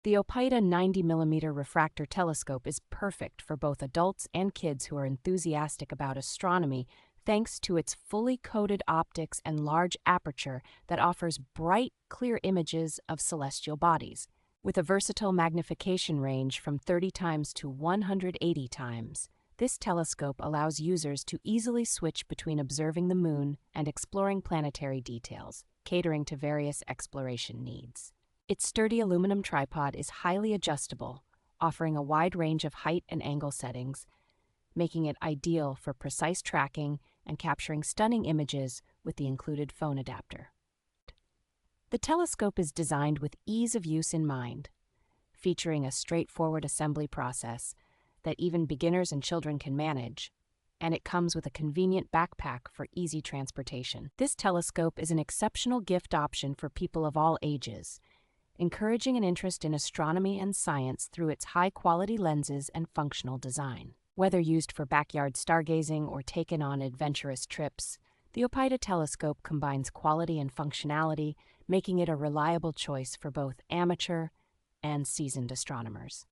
The Opaita 90mm Refractor Telescope is perfect for both adults and kids who are enthusiastic about astronomy thanks to its fully coated optics and large aperture that offers bright, clear images of celestial bodies. With a versatile magnification range from 30 times to 180 times, this telescope allows users to easily switch between observing the moon and exploring planetary details, catering to various exploration needs. Its sturdy aluminum tripod is highly adjustable, offering a wide range of height and angle settings, making it ideal for precise tracking and capturing stunning images with the included phone adapter. The telescope is designed with ease of use in mind, featuring a straightforward assembly process that even beginners and children can manage, and it comes with a convenient backpack for easy transportation. This telescope is an exceptional gift option for people of all ages, encouraging an interest in astronomy and science through its high-quality lenses and functional design. Whether used for backyard stargazing or taken on adventurous trips, the Opaita telescope combines quality and functionality, making it a reliable choice for both amateur and seasoned astronomers.